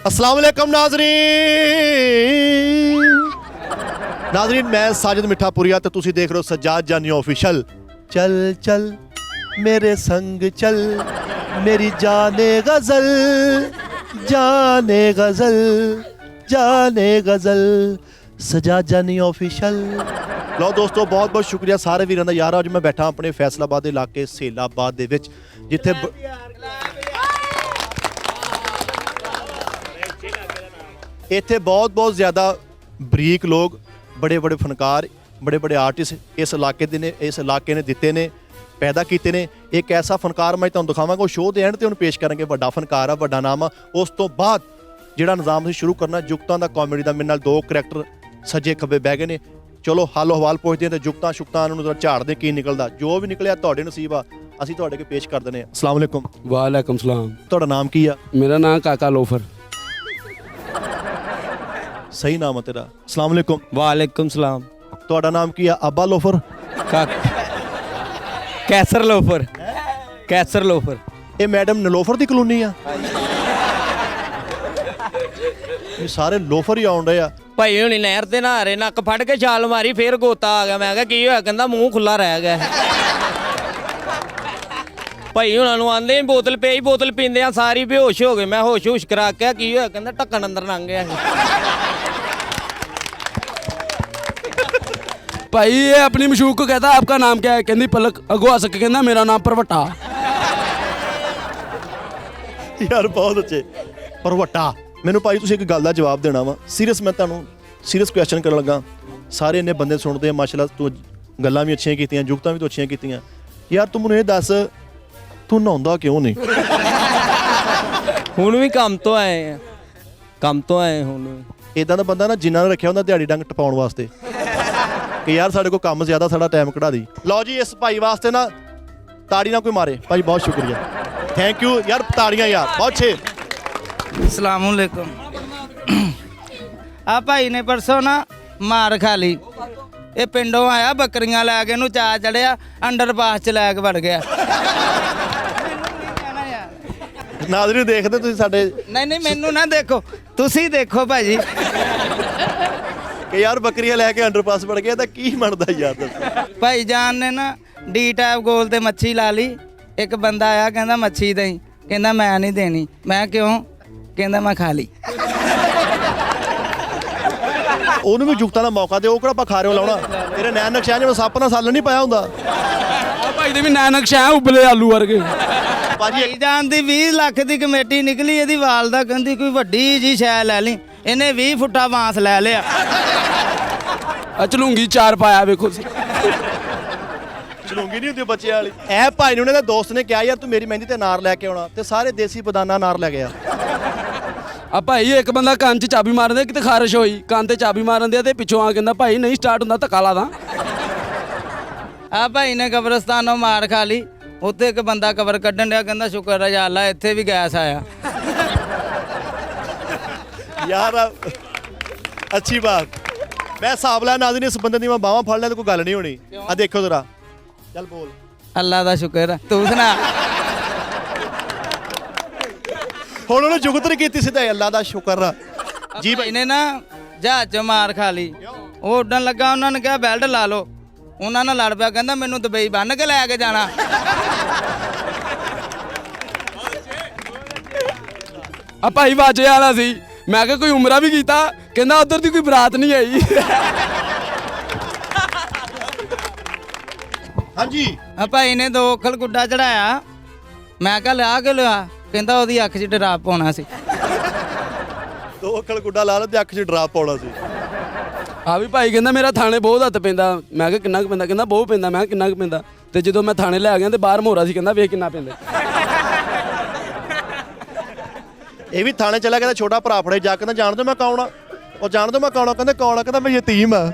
अस्सलाम वालेकुम नाजरीन मैं साजिद मिठापुरिया तो तुसी देख रहे हो सज्जाद जानी ऑफिशियल। चल चल मेरे संग चल मेरी जाने गजल जाने गजल जाने गजल सज्जाद जानी ऑफिशियल। लो दोस्तों बहुत बहुत शुक्रिया सारे वीरां दा। यार अज मैं बैठा अपने फैसलाबाद इलाके सेलाबाद दे विच जिथे इत्थे बहुत बहुत ज़्यादा बरीक लोग बड़े बड़े फनकार बड़े बड़े आर्टिस्ट इस इलाके दे ने इस इलाके ने दिते ने पैदा किए ने। एक ऐसा फनकार मैं तुहानूं दिखावांगा शो के एंड ते हुण पेश करांगे। वड्डा फनकार आ वड्डा नाम आ। उस तो बाद जिहड़ा निज़ाम असीं शुरू करना जुगतां दा कॉमेडी दा। मेरे नाल दो करैक्टर सज्जे खब्बे बह गए ने। चलो हालो हवाल पुछदे ते जुगतां शुगतां नूं झाड़दे की निकलदा। जो भी निकलिया तुहाडे नसीब आ असीं तुहाडे अगे पेश कर दिंदे। अस्सलाम वालेकुम। वालेकुम सलाम। तुहाडा नाम की आ? मेरा नाम काका लोफर। सही नाम है तेरा। अस्सलाम वालेकुम। वालेकुम सलाम। तुहाडा नाम की है? अब्बा लोफर। कैसर लोफर। कैसर लोफर। ये मैडम नलोफर की कलोनी आ। ये सारे लोफर ही आउंडे आ। भाई हुणी नहर ते नहा रहे नक फड़ के छाल मारी फिर गोता आ गया। मैं कहा की होया? कहंदा मूँह खुला रह गया। भाई हुणां नूं आंदे ही बोतल पई बोतल पींदे सारी बेहोश हो गए। मैं होश होश करा के की होया? कहंदा ढक्कन अंदर लंघ गया। भाई ये अपनी मशूक को कहता आपका नाम क्या है? कहती पलक। अगो हस के कहना मेरा नाम परवटा। यार बहुत अच्छे परवटा। मैनू भाई तुसीं एक गल दा जवाब देना वा। सीरीयस मैं तुहानूं सीरीयस क्वेश्चन करन लगा। सारे इन्ने बंदे सुनते हैं माशाल्लाह। तू गल्लां भी अच्छियां कीतियां जुगतां भी तू अच्छियां कीतियां। यार तू मैनूं ये दस तू नहाउंदा क्यों नहीं? हुण भी काम तो आए हैं। काम तो आए हुण। इदां दा बंदा ना जिन्ना ने रखिया हुंदा दिहाड़ी डंग टपाउण वास्ते कि यार साढ़े को काम ज़्यादा साड़ा टाइम कढ़ा दी। लो जी इस भाई वास्ते ना ताड़ी ना कोई मारे। भाई बहुत शुक्रिया थैंक यू यार। ताड़ियां यार बहुत अच्छे। अस्सलाम वालेकुम। आ भाई ने परसों ना मार खा ली। ये पिंडों आया बकरियां लैके नूं चा चढ़िया अंडरपास च लैके वड़ गया। नाज़रीन देखदे तुसीं साडे। नहीं मैनू ना देखो तुसी देखो भाजी कि यार बकरियां लैके अंडरपास पड़ गया तो की बनदा यार दस। भाई जान ने ना डी टाइप गोल ते मच्छी ला ली। एक बंदा आया कहंदा मच्छी दई। कहंदा मैं नहीं देनी। मैं क्यों? कहंदा मैं खा ली। ਉਹਨੂੰ ਵੀ ਜੁਗਤਾਂ ਦਾ ਮੌਕਾ ਦੇ। ਉਹ ਕਿਹੜਾ ਆਪਾਂ ਖਾਰਿਓ ਲਾਉਣਾ। ਤੇਰੇ ਨੈਣ ਨਕਸ਼ਿਆਂ 'ਚ ਸੱਪ ਨਾਲ ਸੱਲ ਨਹੀਂ ਪਾਇਆ ਹੁੰਦਾ। ਆ ਭਾਈ ਦੇ ਵੀ ਨੈਣ ਨਕਸ਼ਾ ਉਬਲੇ ਆਲੂ ਵਰਗੇ। ਭਾਜੀ ਜਾਨ ਦੀ 20 ਲੱਖ ਦੀ ਕਮੇਟੀ ਨਿਕਲੀ। ਇਹਦੀ ਵਾਲਦਾ ਕਹਿੰਦੀ ਕੋਈ ਵੱਡੀ ਜੀ ਸ਼ੈ ਲੈ ਲਈ। ਇਹਨੇ 20 ਫੁੱਟਾ ਬਾਂਸ ਲੈ ਲਿਆ। ਚਲੂੰਗੀ ਚਾਰ ਪਾਇਆ ਵੇਖੋ। ਚਲੂੰਗੀ ਨਹੀਂ ਹੁੰਦੀ ਬੱਚਿਆਂ ਵਾਲੀ। ਇਹ ਭਾਈ ਨੇ ਉਹਨਾਂ ਦੇ ਦੋਸਤ ਨੇ ਕਿਹਾ ਯਾਰ ਤੂੰ ਮੇਰੀ ਮਹਿੰਦੀ ਤੇ ਨਾਰ ਲੈ ਕੇ ਆਉਣਾ ਤੇ ਸਾਰੇ ਦੇਸੀ ਬਦਾਨਾ ਨਾਰ ਲੈ ਗਿਆ। ਆ ਭਾਈ ਇੱਕ ਬੰਦਾ ਕੰਨ 'ਚ ਚਾਬੀ ਮਾਰਦੇ ਕਿਤੇ ਖਾਰਿਸ਼ ਹੋਈ ਕੰਨ ਤੇ ਚਾਬੀ ਮਾਰਨ ਦੇ ਤੇ ਪਿੱਛੋਂ ਆ ਕਹਿੰਦਾ ਭਾਈ ਨਹੀਂ ਸਟਾਰਟ ਹੁੰਦਾ ਧੱਕਾ ਲਾ ਦਾਂ। ਆ ਭਾਈ ਨੇ ਕਬਰਸਤਾਨੋਂ ਮਾਰ ਖਾ ਲਈ। ਉੱਥੇ ਇੱਕ ਬੰਦਾ ਕਬਰ ਕੱਢਣ ਡਿਆ ਕਹਿੰਦਾ ਸ਼ੁਕਰ ਹੈ ਯਾ ਅੱਲਾ ਇੱਥੇ ਵੀ ਗੈਸ ਆਇਆ। यार अच्छी बात। मैं हिसाब लै नाज़रीन इस बंदे दी मैं बावां फड़ लै तो कोई गल नहीं होनी। आ देखो जरा चल बोल। ਅੱਲਾ ਦਾ ਸ਼ੁਕਰ ਹੈ ਤੂੰ ਸੁਣਾ। ਹੁਣ ਉਹਨੇ ਜੁਗਤ ਨਹੀਂ ਕੀਤੀ ਸਿੱਧਾ ਅੱਲਾ ਦਾ ਸ਼ੁਕਰ ਆ ਜੀ। ਭਾਈ ਨੇ ਨਾ ਜਹਾਜ਼ 'ਚ ਮਾਰ ਖਾ ਲਈ। ਉਹ ਉੱਡਣ ਲੱਗਾ ਉਹਨਾਂ ਨੇ ਕਿਹਾ ਬੈਲਟ ਲਾ ਲਓ। ਉਹਨਾਂ ਨਾਲ ਲੜ ਪਿਆ ਕਹਿੰਦਾ ਮੈਨੂੰ ਦੁਬਈ ਬੰਨ੍ਹ ਕੇ ਲੈ ਕੇ ਜਾਣਾ। ਆ ਭਾਈ ਵਾਜੇ ਵਾਲਾ ਸੀ। ਮੈਂ ਕਿਹਾ ਕੋਈ ਉਮਰਾ ਵੀ ਕੀਤਾ। ਕਹਿੰਦਾ ਉਧਰ ਦੀ ਕੋਈ ਬਰਾਤ ਨਹੀਂ ਆਈ। ਹਾਂਜੀ ਆ ਭਾਈ ਨੇ 2 ਅੱਖਲ ਗੁੱਡਾ ਚੜਾਇਆ। ਮੈਂ ਕਿਹਾ ਲਿਆ ਕੇ ਲਿਆ। ਕਹਿੰਦਾ ਉਹਦੀ ਅੱਖ 'ਚ ਡਰਾਪ ਪਾਉਣਾ ਸੀ। 2 ਅੱਖਲ ਗੁੱਡਾ ਲਾ ਲਾ ਤੇ ਅੱਖ 'ਚ ਡਰਾਪ ਪਾਉਣਾ ਸੀ। ਆ ਵੀ ਭਾਈ ਕਹਿੰਦਾ ਮੇਰਾ ਥਾਣੇ ਬਹੁਤ ਹੱਥ ਪੈਂਦਾ। ਮੈਂ ਕਿਹਾ ਕਿੰਨਾ ਕੁ ਪੈਂਦਾ? ਕਹਿੰਦਾ ਬਹੁਤ ਪੈਂਦਾ। ਮੈਂ ਕਿਹਾ ਕਿੰਨਾ ਕੁ ਪੈਂਦਾ? ਤੇ ਜਦੋਂ ਮੈਂ ਥਾਣੇ ਲੈ ਗਿਆ ਤੇ ਬਾਹਰ ਮੋਹਰਾ ਸੀ। ਕਹਿੰਦਾ ਵੇਖ ਕਿੰਨਾ ਪੈਂਦਾ। ਇਹ ਵੀ ਥਾਣੇ ਚਲਾ ਗਿਆ ਛੋਟਾ ਭਰਾ ਫੜੇ ਜਾ ਕੇ ਜਾਣ ਦੋ ਮੈਂ ਕੌਣ ਆ। ਉਹ ਜਾਣ ਦੋ ਮੈਂ ਕੌਣ ਆ। ਕਹਿੰਦਾ ਕੌਣ ਆ? ਕਹਿੰਦਾ ਮੈਂ ਯਤੀਮ ਆ।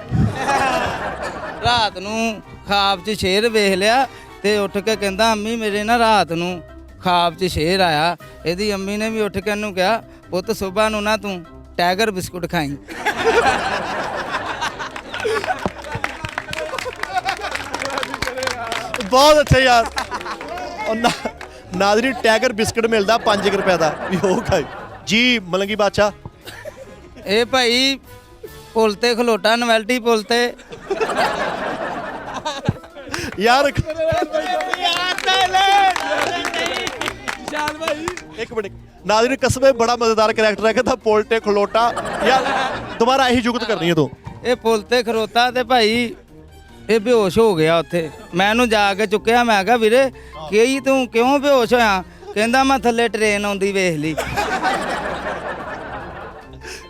ਰਾਤ ਨੂੰ ਖਾਬ 'ਚ ਸ਼ੇਰ ਵੇਖ ਲਿਆ ਤੇ ਉੱਠ ਕੇ ਕਹਿੰਦਾ ਅੰਮੀ ਮੇਰੇ ਨਾ ਰਾਤ ਨੂੰ ਖਾਬ 'ਚ ਸ਼ੇਰ ਆਇਆ। ਇਹਦੀ ਅੰਮੀ ਨੇ ਵੀ ਉੱਠ ਕੇ ਇਹਨੂੰ ਕਿਹਾ ਪੁੱਤ ਸੁਬਾ ਨੂੰ ਨਾ ਤੂੰ ਟਾਈਗਰ ਬਿਸਕੁਟ ਖਾਈ। ਬਹੁਤ ਅੱਛਾ ਯਾਰ। ਨਾਜ਼ਰੀਨ ਟਾਈਗਰ ਬਿਸਕਟ ਮਿਲਦਾ 5 ਰੁਪਏ ਦਾ ਵੀ ਉਹ ਖਾਈ। ਜੀ ਮਲੰਗੀ ਬਾਦਸ਼ਾਹ। ਇਹ ਭਾਈ ਪੁਲ ਤੇ ਖਲੋਟਾ, ਨਵੈਲਟੀ ਪੁਲ ਤੇ। ਯਾਰ ਵਿਸ਼ਾਲ ਭਾਈ ਇੱਕ ਮਿੰਟ ਨਾਜ਼ਰੀਨ, ਕਸਬੇ ਬੜਾ ਮਜ਼ੇਦਾਰ ਕਰੈਕਟਰ ਹੈ, ਕਹਿੰਦਾ ਪੁਲ ਤੇ ਖਲੋਟਾ। ਯਾਰ ਦੁਬਾਰਾ ਇਹੀ ਜੁਗਤ ਕਰਨੀ ਹੈ ਤੂੰ। ਇਹ ਪੁਲ ਤੇ ਖਲੋਤਾ ਤੇ ਭਾਈ ਇਹ ਬੇਹੋਸ਼ ਹੋ ਗਿਆ ਉੱਥੇ। ਮੈਂ ਇਹਨੂੰ ਜਾ ਕੇ ਚੁੱਕਿਆ, ਮੈਂ ਕਿਹਾ ਵੀਰੇ ਕੀ ਤੂੰ ਕਿਉਂ ਬੇਹੋਸ਼ ਹੋਇਆ? ਕਹਿੰਦਾ ਮੈਂ ਥੱਲੇ ਟ੍ਰੇਨ ਆਉਂਦੀ ਵੇਖ ਲਈ।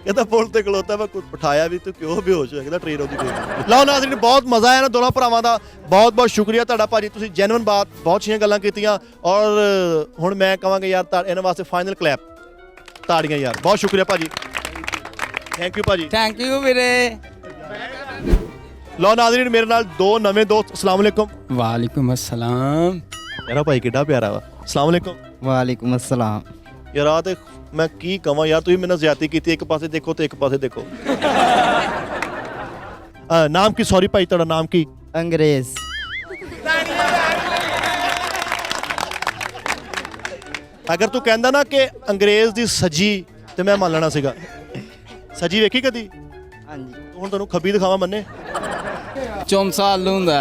ਕਹਿੰਦਾ ਪੁਲ ਤੇ ਖਲੋਤਾ, ਮੈਂ ਕੁਝ ਬਿਠਾਇਆ ਵੀ, ਤੂੰ ਕਿਉਂ ਬੇਹੋਸ਼ ਹੋਇਆ? ਕਹਿੰਦਾ ਟ੍ਰੇਨ ਆਉਂਦੀ ਵੇਖ। ਲਓ ਨਾਜ਼ਰੀਨ, ਬਹੁਤ ਮਜ਼ਾ ਆਇਆ ਨਾ ਦੋਨਾਂ ਭਰਾਵਾਂ ਦਾ। ਬਹੁਤ ਬਹੁਤ ਸ਼ੁਕਰੀਆ ਤੁਹਾਡਾ ਭਾਜੀ, ਤੁਸੀਂ ਜੈਨੂਇਨ ਬਾਤ ਬਹੁਤ ਅੱਛੀਆਂ ਗੱਲਾਂ ਕੀਤੀਆਂ। ਔਰ ਹੁਣ ਮੈਂ ਕਹਾਂਗਾ ਯਾਰ ਇਹਨਾਂ ਵਾਸਤੇ ਫਾਈਨਲ ਕਲੈਪ, ਤਾੜੀਆਂ ਯਾਰ। ਬਹੁਤ ਸ਼ੁਕਰੀਆ ਭਾਜੀ, ਥੈਂਕ ਯੂ ਭਾਜੀ। ਥੈਂਕ ਯੂ ਵੀਰੇ। ਲਓ ਨਾਜ਼ਰੀਨ, ਮੇਰੇ ਨਾਲ ਦੋ ਨਵੇਂ ਦੋਸਤ। ਅਸਲਾਮ ਵਾਲੇਕੁਮ। ਵਾਲੇकुम अस्सलाम। ਮੇਰਾ ਭਾਈ ਕਿੱਡਾ ਪਿਆਰਾ ਵਾ। ਅਸਲਾਮ ਵਾਲੇਕੁਮ। वालेकुम अस्सलाम। ਯਾਰ ਆ ਤੇ ਮੈਂ ਕੀ ਕਵਾਂ ਯਾਰ, ਤੁਸੀਂ ਮੇਰੇ ਨਾਲ ਜ਼ਿਆਦਤੀ ਕੀਤੀ। ਇੱਕ ਪਾਸੇ ਦੇਖੋ ਤੇ ਇੱਕ ਪਾਸੇ ਦੇਖੋ। ਨਾਮ ਕੀ? ਸੌਰੀ ਭਾਈ, ਤੁਹਾਡਾ ਨਾਮ ਕੀ? अंग्रेज। ਅਗਰ ਤੂੰ ਕਹਿੰਦਾ ਨਾ ਕਿ ਅੰਗਰੇਜ਼ ਦੀ ਸੱਜੀ ਤੇ ਮੈਂ ਮੰਨ ਲੈਣਾ ਸੀਗਾ। ਸੱਜੀ ਵੇਖੀ ਕਦੀ? हाँ जी। ਹੁਣ ਤੈਨੂੰ ਖੱਬੀ ਦਿਖਾਵਾਂ ਮੰਨੇ। चौंसा आलू हुंदा।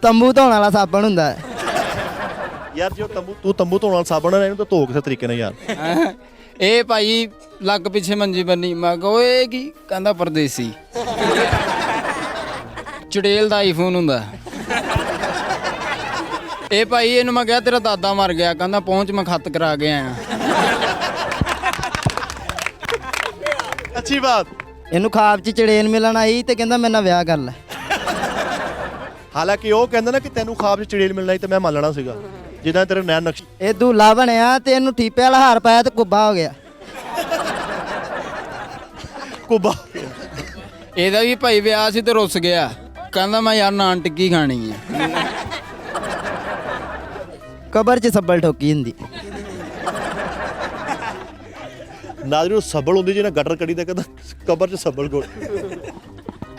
तंबू धोण वाला साबण हुंदा है। ਯਾਰ ਜੇ ਤੂੰ ਤੰਬੂ ਧੋਣ ਵਾਲਾ ਸਾਬਣ ਹੈ, ਇਹਨੂੰ ਤਾਂ ਧੋ ਕਿਸੇ ਤਰੀਕੇ ਨਾਲ ਯਾਰ। ਇਹ ਭਾਈ ਲੱਗ ਪਿੱਛੇ ਮੰਜੀ ਬੰਨੀ। ਮੈਂ ਕਿਹਾ ਓਏ ਕੀ ਕਹਿੰਦਾ? ਪਰਦੇਸੀ। ਚੁੜੇਲ ਦਾ ਆਈਫੋਨ ਹੁੰਦਾ। ਇਹ ਭਾਈ ਇਹਨੂੰ ਮੈਂ ਕਿਹਾ ਤੇਰਾ ਦਾਦਾ ਮਰ ਗਿਆ, ਕਹਿੰਦਾ ਪਹੁੰਚ ਮੈਂ ਖੱਤ ਕਰਾ ਕੇ ਆਇਆ। ਅੱਛੀ ਬਾਤ। ਇਹਨੂੰ ਖਾਬ 'ਚ ਚੜੇਲ ਮਿਲਣ ਆਈ ਤੇ ਕਹਿੰਦਾ ਮੇਰੇ ਨਾਲ ਵਿਆਹ ਕਰ ਲੈ। ਹਾਲਾਂਕਿ ਉਹ ਕਹਿੰਦਾ ਨਾ ਕਿ ਤੈਨੂੰ ਖਾਬ 'ਚ ਚੜੇਲ ਮਿਲਣਾ ਸੀ ਤੇ ਮੈਂ ਮੰਨ ਲੈਣਾ ਸੀਗਾ, ਜਿੱਦਾਂ ਤੇਰੇ ਨੈਣ ਨਕਸ਼। ਇਹ ਦੂਲਾ ਬਣਿਆ ਤੇ ਇਹਨੂੰ ਠੀਪੇ ਵਾਲਾ ਹਾਰ ਪਾਇਆ ਤੇ ਕੁੱਬਾ ਹੋ ਗਿਆ। ਕੁੱਬਾ। ਇਹਦਾ ਵੀ ਭਾਈ ਵਿਆਹ ਸੀ ਤੇ ਰੁੱਸ ਗਿਆ, ਕਹਿੰਦਾ ਮੈਂ ਯਾਰ ਨਾਨ ਟਿੱਕੀ ਖਾਣੀ ਹੈ। ਕਬਰ 'ਚ ਸੱਬਲ ਠੋਕੀ ਹੁੰਦੀ। ਨਾਜ਼ਰੀਨ, ਸੱਬਲ ਹੁੰਦੀ ਜਿਹਨੇ ਗਟਰ ਕੜੀ ਦਾ, ਕਹਿੰਦਾ ਕਬਰ 'ਚ ਸੱਬਲ ਗੋਲ।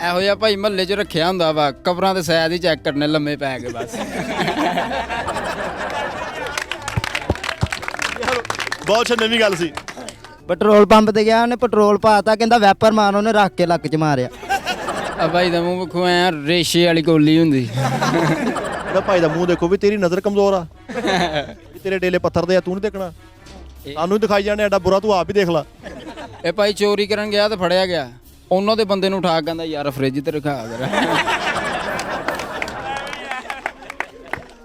ਇਹੋ ਜਿਹਾ ਭਾਈ ਮਹੱਲੇ 'ਚ ਰੱਖਿਆ ਹੁੰਦਾ ਵਾ, ਕਬਰਾਂ ਤੇ ਸ਼ਾਇਦ ਹੀ ਚੈੱਕ ਕਰਨੇ ਲੰਮੇ ਪੈ ਕੇ ਬਸ। ਬਹੁਤ ਅੱਛਾ, ਨਵੀਂ ਗੱਲ ਸੀ। ਪੈਟਰੋਲ ਪੰਪ ਤੇ ਗਿਆ, ਉਹਨੇ ਪੈਟਰੋਲ ਪਾਤਾ, ਕਹਿੰਦਾ ਵੈਪਰ ਮਾਰ, ਉਹਨੇ ਰੱਖ ਕੇ ਲੱਕ 'ਚ ਮਾਰਿਆ। ਆ ਭਾਈ ਦਾ ਮੂੰਹ ਵੇਖੋ ਐ ਰੇਸ਼ੇ ਵਾਲੀ ਗੋਲੀ ਹੁੰਦੀ। ਇਹਦਾ ਭਾਈ ਦਾ ਮੂੰਹ ਦੇਖੋ ਵੀ, ਤੇਰੀ ਨਜ਼ਰ ਕਮਜ਼ੋਰ ਆ। ਵੀ ਤੇਰੇ ਡੇਲੇ ਪੱਥਰ ਦੇ ਆ, ਤੂੰ ਨਹੀਂ ਦੇਖਣਾ। ਸਾਨੂੰ ਹੀ ਦਿਖਾਈ ਜਾਣੇ, ਐਡਾ ਬੁਰਾ ਤੂੰ ਆਪ ਹੀ ਦੇਖ ਲਾ। ਇਹ ਭਾਈ ਚੋਰੀ ਕਰਨ ਗਿਆ ਤੇ ਫੜਿਆ ਗਿਆ, ਉਹਨਾਂ ਦੇ ਬੰਦੇ ਨੂੰ ਉਠਾ ਕੇ ਕਹਿੰਦਾ ਯਾਰ ਫ੍ਰਿਜ ਤੇ ਰਖਾ ਕਰ।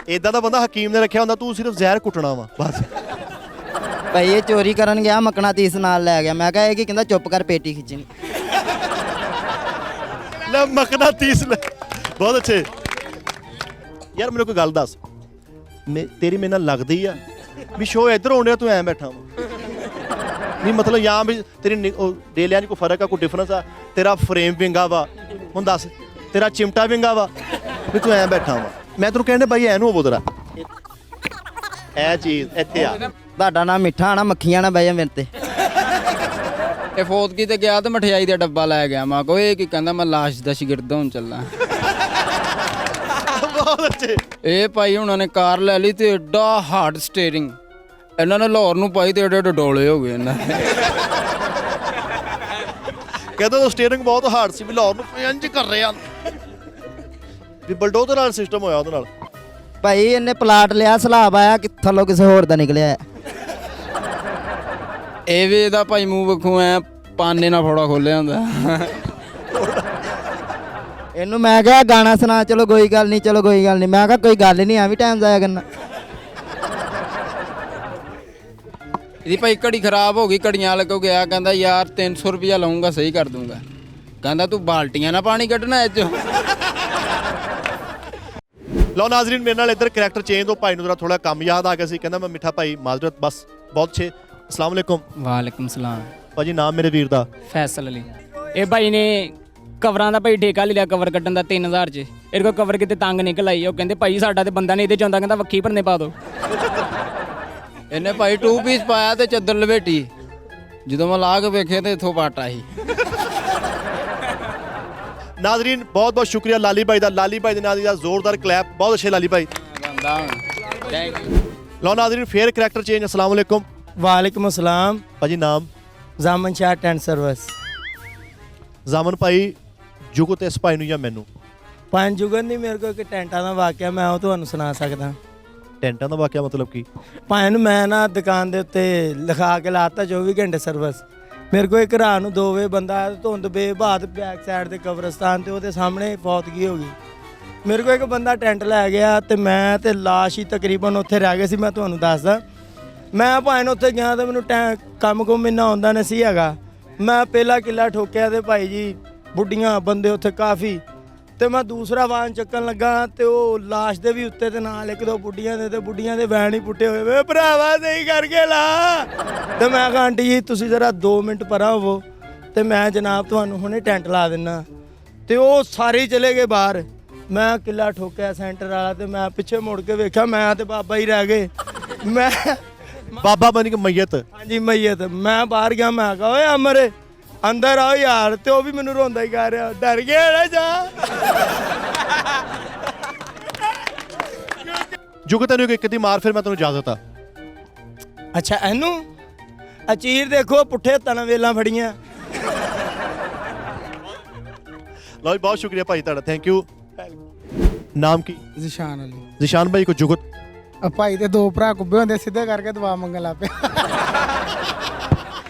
ਇਦਾਂ ਦਾ ਬੰਦਾ ਹਕੀਮ ਨੇ ਰੱਖਿਆ ਹੁੰਦਾ, ਤੂੰ ਸਿਰਫ ਜ਼ਹਿਰ ਕੁੱਟਣਾ ਵਾ ਬਸ। ਭਾਈ ਇਹ ਚੋਰੀ ਕਰਨ ਗਿਆ, ਮਕਨਾਤੀਸ ਨਾਲ ਲੈ ਗਿਆ। ਮੈਂ ਕਿਹਾ ਇਹ ਕੀ? ਕਹਿੰਦਾ ਚੁੱਪ ਕਰ, ਪੇਟੀ ਖਿੱਚਣੀ। ਲੈ ਮਕਨਾਤੀਸ ਲੈ। ਬਹੁਤ ਅੱਛੇ। ਯਾਰ ਮੈਨੂੰ ਕੋਈ ਗੱਲ ਦੱਸ, ਤੇਰੀ ਮੇਰੇ ਨਾਲ ਲੱਗਦੀ ਆ ਵੀ ਸ਼ੋਅ ਇੱਧਰ ਹੋਣ ਡਿਆ, ਤੂੰ ਐਂ ਬੈਠਾ ਵਾ? ਨਹੀਂ ਮਤਲਬ ਜਾਂ ਵੀ ਤੇਰੀ ਡੇਲਿਆਂ 'ਚ ਕੋਈ ਫਰਕ ਆ, ਕੋਈ ਡਿਫਰੈਂਸ ਆ? ਤੇਰਾ ਫਰੇਮ ਵਿੰਗਾ ਵਾ, ਹੁਣ ਦੱਸ। ਤੇਰਾ ਚਿਮਟਾ ਵਿੰਗਾ ਵਾ ਵੀ ਤੂੰ ਐਂ ਬੈਠਾ ਵਾ? ਮੈਂ ਤੈਨੂੰ ਕਹਿੰਦਾ ਬਾਈ ਐਨੂੰ ਹੋਵੋ ਤੇਰਾ ਇਹ ਚੀਜ਼ ਇੱਥੇ ਆ। ਤੁਹਾਡਾ ਨਾਮ ਮਿੱਠਾ ਆਣਾ, ਮੱਖੀਆਂ ਨਾ ਬਹਿ ਜਾ ਮੇਰੇ ਤੇ। ਇਹ ਫੌਤਗੀ ਤੇ ਗਿਆ ਤੇ ਮਠਿਆਈ ਦਾ ਡੱਬਾ ਲੈ ਗਿਆ। ਮੈਂ ਕਿਹਾ ਇਹ ਕੀ? ਕਹਿੰਦਾ ਮੈਂ ਲਾਸ਼ ਦਾ ਸ਼ਾਗਿਰਦ ਹੋਣ ਚੱਲਾਂ। ਬਹੁਤ ਅੱਛੇ। ਇਹ ਭਾਈ ਉਹਨਾਂ ਨੇ ਕਾਰ ਲੈ ਲਈ ਤੇ ਐਡਾ ਹਾਰਡ ਸਟੀਅਰਿੰਗ, ਇਹਨਾਂ ਨੇ ਲਾਹੌਰ ਨੂੰ ਪਾਈ ਤੇ ਐਡੇ ਡੋਲੇ ਹੋ ਗਏ ਇਹਨਾਂ ਦੇ। ਕਹਿੰਦਾ ਉਹ ਸਟੀਅਰਿੰਗ ਬਹੁਤ ਹਾਰਡ ਸੀ ਵੀ ਲਾਹੌਰ ਨੂੰ ਇੰਜ ਕਰ ਰਿਹਾ ਵੀ ਬਲਡੋਜ਼ਰ ਨਾਲ ਸਿਸਟਮ ਹੋਇਆ ਉਹਦੇ ਨਾਲ। ਭਾਈ ਇਹਨੇ ਪਲਾਟ ਲਿਆ, ਸਲਾਬ ਆਇਆ ਕਿ ਥੱਲੋਂ ਕਿਸੇ ਹੋਰ ਦਾ ਨਿਕਲਿਆ। ਇਹ ਵੀ ਇਹਦਾ ਭਾਈ ਮੂੰਹ ਵੇਖੋ ਐ ਪਾਨੇ ਨਾਲ ਫੋੜਾ ਖੋਲਿਆ ਹੁੰਦਾ। ਇਹਨੂੰ ਮੈਂ ਕਿਹਾ ਗਾਣਾ ਸੁਣਾ, ਚਲੋ ਕੋਈ ਗੱਲ ਨਹੀਂ, ਚਲੋ ਕੋਈ ਗੱਲ ਨਹੀਂ। ਮੈਂ ਕਿਹਾ ਕੋਈ ਗੱਲ ਨਹੀਂ, ਐਵੇਂ ਟਾਈਮ ਜ਼ਾਇਆ ਕਰਨਾ। ਇਹਦੀ ਭਾਈ ਘੜੀ ਖਰਾਬ ਹੋ ਗਈ, ਘੜੀਆਂ ਵਾਲੇ ਕੋ ਗਿਆ, ਕਹਿੰਦਾ ਯਾਰ 300 ਰੁਪਇਆ ਲਊਂਗਾ, ਸਹੀ ਕਰ ਦੂੰਗਾ। ਕਹਿੰਦਾ ਤੂੰ ਬਾਲਟੀਆਂ ਨਾਲ ਪਾਣੀ ਕੱਢਣਾ ਇਹ 'ਚੋਂ। ਲਓ ਨਾਜ਼ਰੀਨ, ਮੇਰੇ ਨਾਲ ਇੱਧਰ ਕਰੈਕਟਰ ਚੇਂਜ ਹੋ, ਭਾਈ ਨੂੰ ਥੋੜਾ ਕੰਮ ਯਾਦ ਆ ਗਿਆ ਸੀ। ਕਹਿੰਦਾ ਮੈਂ ਮਿੱਠਾ ਭਾਈ ਮਾਜ਼ਰਤ, ਬਸ ਬਹੁਤ ਅੱਛੇ। ਅਸਲਾਮ ਵਾਲੇਕੁਮ। ਵਾਲੇਕੁਮ ਸਲਾਮ। ਭਾਜੀ ਨਾਮ ਮੇਰੇ ਵੀਰ ਦਾ? ਫੈਸਲ ਅਲੀ। ਇਹ ਭਾਈ ਨੇ ਕਵਰਾਂ ਦਾ ਭਾਈ ਠੇਕਾ ਲਿਆ ਕਵਰ ਕੱਢਣ ਦਾ 3000 'ਚ। ਇਹਦੇ ਕੋਲ ਕਵਰ ਕਿਤੇ ਤੰਗ ਨਿਕਲ ਆਈ, ਉਹ ਕਹਿੰਦੇ ਭਾਈ ਸਾਡਾ ਤੇ ਬੰਦਾ ਨਹੀਂ ਇਹਦੇ 'ਚ ਆਉਂਦਾ, ਕਹਿੰਦਾ ਵੱਖੀ ਭਰਨੇ ਪਾ ਦਿਓ। ਇਹਨੇ ਭਾਈ 2 ਪੀਸ ਪਾਇਆ ਤੇ ਚੱਦਰ ਲਵੇਟੀ। ਜਦੋਂ ਮੈਂ ਲਾ ਕੇ ਵੇਖਿਆ ਤੇ ਇੱਥੋਂ ਪਾਟਾ ਸੀ। ਨਾਜ਼ਰੀਨ ਬਹੁਤ ਬਹੁਤ ਸ਼ੁਕਰੀਆ ਲਾਲੀ ਭਾਈ ਦਾ। ਲਾਲੀ ਭਾਈ ਦੇ ਨਾਲ ਦਾ ਜ਼ੋਰਦਾਰ ਕਲੈਪ। ਬਹੁਤ ਅੱਛੇ ਲਾਲੀ ਭਾਈ। ਬੰਦਾ ਥੈਂਕ ਯੂ। ਲਓ ਨਾਜ਼ਰੀਨ, ਫੇਰ ਕਰੈਕਟਰ ਚੇਂਜ। ਅਸਲਾਮ ਵਾਲੇਕੁਮ। ਵਾਲੇਕੁਮ ਅਸਲਾਮ। ਭਾਜੀ ਨਾਮ? ਜ਼ਾਮਨ ਸ਼ਾਹ ਟੈਂਟ ਸਰਵਿਸ। ਜ਼ਾਮਨ ਭਾਈ, ਜੁਗੋ ਤੇ ਇਸ ਭਾਈ ਨੂੰ ਜਾਂ ਮੈਨੂੰ? ਪੰਜ ਜੁਗਨ ਦੀ ਮੇਰੇ ਕੋਲ ਇੱਕ ਟੈਂਟਾਂ ਦਾ ਵਾਕਿਆ ਮੈਂ ਉਹ ਤੁਹਾਨੂੰ ਸੁਣਾ ਸਕਦਾ। ਟੈਂਟਾਂ ਦਾ ਵਾਕਿਆ ਮਤਲਬ ਕੀ? ਭਾਈ ਨੂੰ ਮੈਂ ਨਾ ਦੁਕਾਨ ਦੇ ਉੱਤੇ ਲਿਖਾ ਕੇ ਲਾਤਾ 24 ਘੰਟੇ ਸਰਵਿਸ। ਮੇਰੇ ਕੋਲ ਇੱਕ ਰਾਤ ਨੂੰ 2 ਵਜੇ ਬੰਦਾ ਆਇਆ, ਧੁੰਦ ਬੇਬਾਤ ਬੈਕ ਸਾਈਡ ਦੇ ਕਬਰਸਤਾਨ ਤੇ ਉਹਦੇ ਸਾਹਮਣੇ ਫੌਤਗੀ ਹੋ ਗਈ। ਮੇਰੇ ਕੋਲ ਇੱਕ ਬੰਦਾ ਟੈਂਟ ਲੈ ਗਿਆ ਤੇ ਮੈਂ ਤੇ ਲਾਸ਼ ਹੀ ਤਕਰੀਬਨ ਉੱਥੇ ਰਹਿ ਗਏ ਸੀ। ਮੈਂ ਤੁਹਾਨੂੰ ਦੱਸਦਾ, ਮੈਂ ਭਾਈ ਨੂੰ ਉੱਥੇ ਗਿਆ ਤੇ ਮੈਨੂੰ ਕੰਮ ਕੁਮ ਇੰਨਾ ਆਉਂਦਾ ਨਹੀਂ ਸੀ ਹੈਗਾ। ਮੈਂ ਪਹਿਲਾ ਕਿੱਲਾ ਠੋਕਿਆ ਤੇ ਭਾਈ ਜੀ ਬੁੱਢੀਆਂ ਬੰਦੇ ਉੱਥੇ ਕਾਫੀ, ਤੇ ਮੈਂ ਦੂਸਰਾ ਵਾਹਨ ਚੱਕਣ ਲੱਗਾ ਤੇ ਉਹ ਲਾਸ਼ ਦੇ ਵੀ ਉੱਤੇ ਤੇ ਨਾਲ 1-2 ਬੁੱਢੀਆਂ ਦੇ, ਤੇ ਬੁੱਢੀਆਂ ਦੇ ਵੈਣ ਹੀ ਪੁੱਟੇ ਹੋਏ ਵੇ ਭਰਾਵਾ ਸਹੀ ਕਰਕੇ ਲਾ। ਤੇ ਮੈਂ ਕਿਹਾ ਆਂਟੀ ਜੀ ਤੁਸੀਂ ਜ਼ਰਾ 2 ਮਿੰਟ ਪਰਾਂ ਹੋਵੋ ਤੇ ਮੈਂ ਜਨਾਬ ਤੁਹਾਨੂੰ ਹੁਣੇ ਟੈਂਟ ਲਾ ਦਿੰਨਾ। ਤੇ ਉਹ ਸਾਰੇ ਚਲੇ ਗਏ ਬਾਹਰ। ਮੈਂ ਕਿੱਲਾ ਠੋਕਿਆ ਸੈਂਟਰ ਵਾਲਾ ਤੇ ਮੈਂ ਪਿੱਛੇ ਮੁੜ ਕੇ ਵੇਖਿਆ ਮੈਂ ਤੇ ਬਾਬਾ ਹੀ ਰਹਿ ਗਏ। ਮੈਂ ਬਾਬਾ ਬਣ ਕੇ ਮਈਤ? ਹਾਂਜੀ ਮਈਤ। ਮੈਂ ਬਾਹਰ ਗਿਆ, ਮੈਂ ਕਿਹਾ ਓਏ ਅਮਰ ਅੰਦਰ ਆਓ ਯਾਰ, ਤੇ ਉਹ ਵੀ ਮੈਨੂੰ ਰੋਂਦਾ ਹੀ ਕਹਿ ਰਿਹਾ ਡਰ ਗਿਆ ਨਾ ਜਾ। ਜੁਗ ਤੈਨੂੰ ਇੱਕ ਦੀ ਮਾਰ, ਫਿਰ ਮੈਂ ਤੈਨੂੰ ਇਜਾਜ਼ਤ ਆ। ਅੱਛਾ ਇਹਨੂੰ ਅਚੀਰ ਦੇਖੋ ਪੁੱਠੇ ਤਨਵੇਲਾਂ ਫੜੀਆਂ। ਲਓ ਜੀ, ਬਹੁਤ ਸ਼ੁਕਰੀਆ ਭਾਈ ਤੁਹਾਡਾ, ਥੈਂਕ ਯੂ। ਨਾਮ ਕੀ? ਜ਼ਿਸ਼ਾਨ ਅਲੀ। ਜ਼ਿਸ਼ਾਨ ਭਾਈ ਕੋ ਜੁਗਤ? ਭਾਈ ਤੇ 2 ਭਰਾ ਕੁੱਬੇ ਹੁੰਦੇ, ਸਿੱਧੇ ਕਰਕੇ ਦੁਆ ਮੰਗਣ ਲੱਗ ਪਿਆ।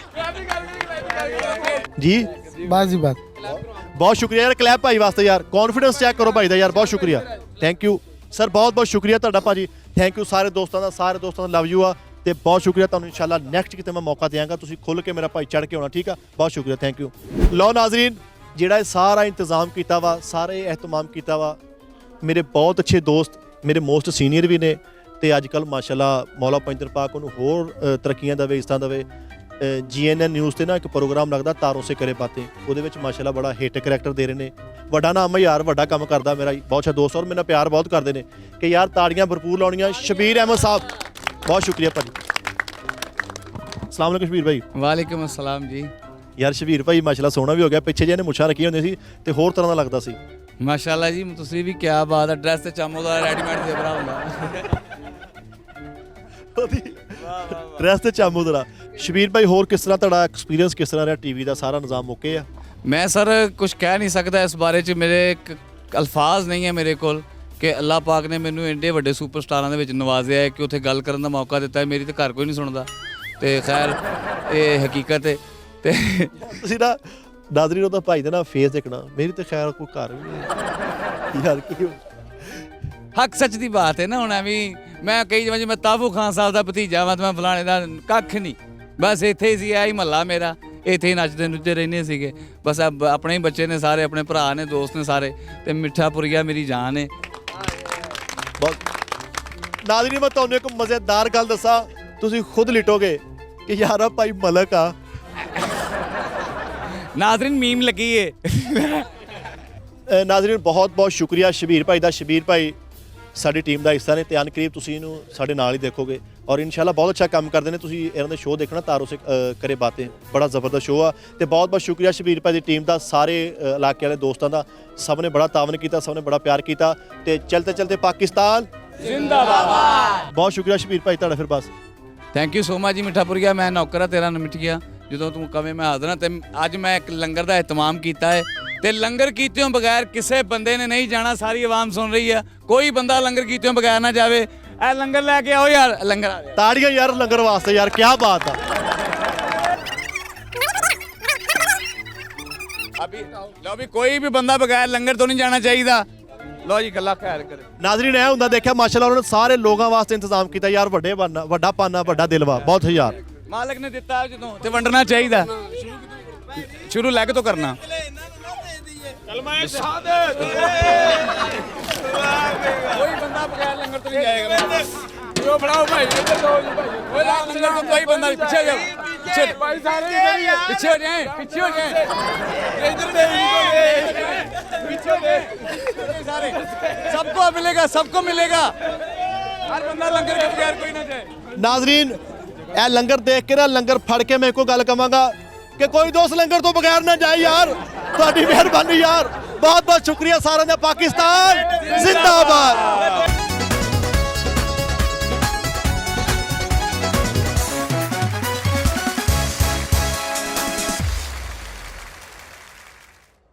ਜੀ ਬਸ ਜੀ ਬਸ। ਬਹੁਤ ਸ਼ੁਕਰੀਆ ਯਾਰ, ਕਲੈਪ ਭਾਈ ਵਾਸਤੇ ਯਾਰ, ਕੌਨਫੀਡੈਂਸ ਚੈੱਕ ਕਰੋ ਭਾਈ ਦਾ ਯਾਰ, ਬਹੁਤ ਸ਼ੁਕਰੀਆ, ਥੈਂਕ ਯੂ ਸਰ, ਬਹੁਤ ਬਹੁਤ ਸ਼ੁਕਰੀਆ ਤੁਹਾਡਾ ਭਾਜੀ, ਥੈਂਕ ਯੂ ਸਾਰੇ ਦੋਸਤਾਂ ਦਾ ਲਵ ਯੂ ਆ, ਤੇ ਬਹੁਤ ਸ਼ੁਕਰੀਆ ਤੁਹਾਨੂੰ। ਇਨਸ਼ਾਅੱਲਾ ਨੈਕਸਟ ਕਿਤੇ ਮੈਂ ਮੌਕਾ ਦਿਆਂਗਾ, ਤੁਸੀਂ ਖੁੱਲ ਕੇ ਮੇਰਾ ਭਾਈ ਚੜ੍ਹ ਕੇ ਆਉਣਾ, ਠੀਕ ਆ? ਬਹੁਤ ਸ਼ੁਕਰੀਆ, ਥੈਂਕ ਯੂ। ਲਓ ਨਾਜ਼ਰੀਨ, ਜਿਹੜਾ ਇਹ ਸਾਰਾ ਇੰਤਜ਼ਾਮ ਕੀਤਾ ਵਾ, ਸਾਰੇ ਇਹਤਮਾਮ ਕੀਤਾ ਵਾ, ਮੇਰੇ ਬਹੁਤ ਅੱਛੇ ਦੋਸਤ, ਮੇਰੇ ਮੋਸਟ ਸੀਨੀਅਰ ਵੀ ਨੇ, ਤੇ ਅੱਜ ਕੱਲ੍ਹ ਮਾਸ਼ਾਅੱਲਾ ਮੌਲਾ ਪੰਜਰ ਪਾਕ ਉਹਨੂੰ ਹੋਰ ਤਰੱਕੀਆਂ ਦੇਵੇ, ਇੱਜ਼ਤਾਂ ਦੇਵੇ। GNN ਨਿਊਜ਼ ਤੇ ਨਾ ਇੱਕ ਪ੍ਰੋਗਰਾਮ ਲੱਗਦਾ ਤਾਰੋਂ ਸੇ ਕਰੇ ਬਾतें, ਉਹਦੇ ਵਿੱਚ ਮਾਸ਼ਾਅੱਲਾ ਬੜਾ ਹਿੱਟ ਕਰੈਕਟਰ ਦੇ ਰਹੇ ਨੇ। ਵੱਡਾ ਨਾਮ ਹੈ ਯਾਰ, ਵੱਡਾ ਕੰਮ ਕਰਦਾ ਮੇਰਾ ਬਹੁਤ ਅੱਛਾ ਦੋਸਤ, ਔਰ ਮੇਰਾ ਪਿਆਰ ਬਹੁਤ ਕਰਦੇ ਨੇ ਕਿ ਯਾਰ ਤਾੜੀਆਂ ਭਰਪੂਰ ਲਾਉਣੀਆਂ। ਸ਼ਬੀਰ ਅਹਿਮਦ ਸਾਹਿਬ, ਬਹੁਤ ਸ਼ੁਕਰੀਆ ਭਾਜੀ। ਅਸਲਾਮ ਵਾਲੇਕੁਮ ਸ਼ਬੀਰ ਭਾਈ। ਵਾਲੇਕੁਮ ਅਸਲਾਮ ਜੀ। ਯਾਰ ਸ਼ਬੀਰ ਭਾਈ ਮਾਸ਼ਾਅੱਲਾ ਸੋਹਣਾ ਵੀ ਹੋ ਗਿਆ, ਪਿੱਛੇ ਜਿਹਨੇ ਮੁੱਛਾਂ ਰੱਖੀਆਂ ਹੁੰਦੀਆਂ ਸੀ ਤੇ ਹੋਰ ਤਰ੍ਹਾਂ ਦਾ ਲੱਗਦਾ ਸੀ। ਮਾਸ਼ਾਅੱਲਾ ਜੀ, ਤੁਸੀਂ ਵੀ ਕਿਆ ਬਾਤ ਹੈ, ਡਰੈਸ ਤੇ ਚਾਮੋ ਦਾ ਰੈਡੀਮੇਡ ਦੇ ਭਰਾ ਹੁੰਦਾ। ਉਹਦੀ ਡਰੈਸ ਤੇ ਚਾਮੂ ਦਾ। ਸ਼ਬੀਰ ਭਾਈ, ਹੋਰ ਕਿਸ ਤਰ੍ਹਾਂ ਤੁਹਾਡਾ ਐਕਸਪੀਰੀਅੰਸ ਕਿਸ ਤਰ੍ਹਾਂ ਰਿਹਾ? ਟੀਵੀ ਦਾ ਸਾਰਾ ਨਿਜ਼ਾਮ ਓਕੇ ਆ? ਮੈਂ ਸਰ ਕੁਝ ਕਹਿ ਨਹੀਂ ਸਕਦਾ ਇਸ ਬਾਰੇ 'ਚ, ਮੇਰੇ ਅਲਫਾਜ਼ ਨਹੀਂ ਹੈ ਮੇਰੇ ਕੋਲ ਕਿ ਅੱਲਾਹ ਪਾਕ ਨੇ ਮੈਨੂੰ ਇੰਨੇ ਵੱਡੇ ਸੁਪਰਸਟਾਰਾਂ ਦੇ ਵਿੱਚ ਨਵਾਜ਼ਿਆ ਹੈ ਕਿ ਉੱਥੇ ਗੱਲ ਕਰਨ ਦਾ ਮੌਕਾ ਦਿੱਤਾ ਹੈ। ਮੇਰੀ ਤਾਂ ਘਰ ਕੋਈ ਨਹੀਂ ਸੁਣਦਾ, ਤੇ ਖੈਰ ਇਹ ਹਕੀਕਤ ਹੈ। ਤੇ ਤੁਸੀਂ ਨਾ ਨਾਜ਼ਰੀਨ ਉਹਦਾ ਭਾਈ ਦਾ ਨਾ ਫੇਸ ਦੇਖਣਾ, ਮੇਰੀ ਤਾਂ ਖੈਰ ਕੋਈ ਘਰ ਵੀ ਨਹੀਂ ਯਾਰ, ਕੀ ਹੱਕ ਸੱਚ ਦੀ ਬਾਤ ਹੈ ਨਾ। ਹੁਣ ਐਵੇਂ ਮੈਂ ਕਈ ਜਿਵੇਂ ਮੈਂ ਤਾਬੂ ਖਾਨ ਸਾਹਿਬ ਦਾ ਭਤੀਜਾ ਵਾਂ ਤੇ ਮੈਂ ਫਲਾਣੇ ਦਾ ਕੱਖ ਨਹੀਂ, ਬਸ ਇੱਥੇ ਹੀ ਸੀ, ਆਹੀ ਮਹੱਲਾ ਮੇਰਾ, ਇੱਥੇ ਹੀ ਨੱਚਦੇ ਨੁੱਚਦੇ ਰਹਿੰਦੇ ਸੀਗੇ। ਬਸ ਆਪਣੇ ਹੀ ਬੱਚੇ ਨੇ ਸਾਰੇ, ਆਪਣੇ ਭਰਾ ਨੇ, ਦੋਸਤ ਨੇ ਸਾਰੇ, ਤੇ ਮਿੱਠਾਪੁਰੀਆ ਮੇਰੀ ਜਾਨ ਹੈ। ਨਾਜ਼ਰੀਨ, ਮੈਂ ਤੁਹਾਨੂੰ ਇੱਕ ਮਜ਼ੇਦਾਰ ਗੱਲ ਦੱਸਾਂ, ਤੁਸੀਂ ਖੁਦ ਲਿਟੋਗੇ ਕਿ ਯਾਰਾ ਭਾਈ ਮਲਕ ਆ। ਨਾਜ਼ਰੀਨ ਮੀਮ ਲੱਗੀ ਏ। ਨਾਜ਼ਰੀਨ, ਬਹੁਤ ਬਹੁਤ ਸ਼ੁਕਰੀਆ ਸ਼ਬੀਰ ਭਾਈ ਦਾ। ਸ਼ਬੀਰ ਭਾਈ ਸਾਡੀ ਟੀਮ ਦਾ ਹਿੱਸਾ ਨੇ, ਤੇ ਅਨਕਰੀਬ ਤੁਸੀਂ ਇਹਨੂੰ ਸਾਡੇ ਨਾਲ ਹੀ ਦੇਖੋਗੇ, ਔਰ ਇਨਸ਼ਾਅੱਲਾ ਬਹੁਤ ਅੱਛਾ ਕੰਮ ਕਰਦੇ ਨੇ। ਤੁਸੀਂ ਇਹਨਾਂ ਦੇ ਸ਼ੋਅ ਦੇਖਣਾ, ਤਾਰੋਂ ਸੇ ਕਰੇ ਬਾतें, ਬੜਾ ਜ਼ਬਰਦਸਤ ਸ਼ੋਅ ਆ। ਤੇ ਬਹੁਤ ਬਹੁਤ ਸ਼ੁਕਰੀਆ ਸ਼ਬੀਰ ਭਾਈ ਦੀ ਟੀਮ ਦਾ, ਸਾਰੇ ਇਲਾਕੇ ਵਾਲੇ ਦੋਸਤਾਂ ਦਾ, ਸਭ ਨੇ ਬੜਾ ਤਾਵਨ ਕੀਤਾ, ਸਭ ਨੇ ਬੜਾ ਪਿਆਰ ਕੀਤਾ। ਤੇ ਚਲਤੇ ਚਲਤੇ ਪਾਕਿਸਤਾਨ ਜ਼ਿੰਦਾਬਾਦ। ਬਹੁਤ ਸ਼ੁਕਰੀਆ ਸ਼ਬੀਰ ਭਾਈ ਤੁਹਾਡਾ, ਫਿਰ ਬਸ ਥੈਂਕ ਯੂ ਸੋ ਮਚ ਜੀ ਮਿੱਠਾਪੁਰੀਆ, ਮੈਂ ਨੌਕਰ ਆ ਤੇਰਾ, ਮਿਟ ਗਿਆ ਜਦੋਂ ਤੂੰ ਕਵੇਂ ਮੈਂ ਹਾਜ਼ਰ ਹਾਂ। ਤੇ ਅੱਜ ਮੈਂ ਇੱਕ ਲੰਗਰ ਦਾ ਇਹਤਮਾਮ ਕੀਤਾ ਹੈ, ਤੇ ਲੰਗਰ ਕੀਤਿਓਂ ਬਗੈਰ ਕਿਸੇ ਬੰਦੇ ਨੇ ਨਹੀਂ ਜਾਣਾ। ਸਾਰੀ ਆਵਾਮ ਸੁਣ ਰਹੀ ਹੈ, ਕੋਈ ਬੰਦਾ ਲੰਗਰ ਕੀਤਿਓਂ ਬਗੈਰ ਨਾ ਜਾਵੇ। ਇਹ ਲੰਗਰ ਲੈ ਕੇ ਆਓ ਯਾਰ, ਲੰਗਰ ਆ ਤਾੜੀਆਂ ਯਾਰ ਲੰਗਰ ਵਾਸਤੇ ਯਾਰ, ਕੀ ਬਾਤ ਆ। ਅਭੀ ਲਓ ਵੀ, ਕੋਈ ਵੀ ਬੰਦਾ ਬਗੈਰ ਲੰਗਰ ਤੋਂ ਨਹੀਂ ਜਾਣਾ ਚਾਹੀਦਾ। ਲਓ ਜੀ, ਗੱਲਾਂ ਖੈਰ ਕਰੇ। ਨਾਜ਼ਰੀਨ, ਇਹ ਹੁੰਦਾ ਦੇਖਿਆ ਮਾਸ਼ਾਅੱਲਾ, ਉਹਨਾਂ ਨੇ ਸਾਰੇ ਲੋਕਾਂ ਵਾਸਤੇ ਇੰਤਜ਼ਾਮ ਕੀਤਾ ਯਾਰ, ਵੱਡਾ ਪਾਨਾ, ਵੱਡਾ ਦਿਲ ਵਾ, ਬਹੁਤ ਹਜ਼ਾਰ ਮਾਲਕ ਨੇ ਦਿੱਤਾ ਜਦੋਂ, ਤੇ ਵੰਡਣਾ ਚਾਹੀਦਾ। ਸ਼ੁਰੂ ਲੈਗ ਤੋਂ ਕਰਨਾ। ਕੋਈ ਬੰਦਾ ਬਗੈਰ ਲੰਗਰ ਤੋਂ ਨਹੀਂ ਜਾਏਗਾ। ਜੋ ਫੜਾਓ ਭਾਈ, ਇੱਧਰ ਦੋ ਜੀ ਭਾਈ, ਓਏ ਲੰਗਰ ਤੋਂ ਕੋਈ ਬੰਦਾ ਨਹੀਂ, ਪਿੱਛੇ ਜਾਓ, ਪਿੱਛੇ ਭਾਈ, ਸਾਰੇ ਪਿੱਛੇ ਹੋ ਜਾਏ, ਪਿੱਛੇ ਹੋ ਜਾਏ, ਇੱਧਰ ਦੇ ਪਿੱਛੇ ਦੇ ਸਾਰੇ, सबको मिलेगा, सबको मिलेगा, हर बंदा लंगर के बगैर कोई ना जाए। ਨਾਜ਼ਰੀਨ, ਇਹ ਲੰਗਰ ਦੇਖ ਕੇ ਨਾ, ਲੰਗਰ ਫੜ ਕੇ ਮੈਂ ਇੱਕੋ ਗੱਲ ਕਵਾਂਗਾ ਕਿ ਕੋਈ ਦੋਸਤ ਲੰਗਰ ਤੋਂ ਬਗੈਰ ਨਾ ਜਾਏ ਯਾਰ, ਤੁਹਾਡੀ ਮਿਹਰਬਾਨੀ ਯਾਰ, ਬਹੁਤ ਬਹੁਤ ਸ਼ੁਕਰੀਆ ਸਾਰਿਆਂ ਦਾ। ਪਾਕਿਸਤਾਨ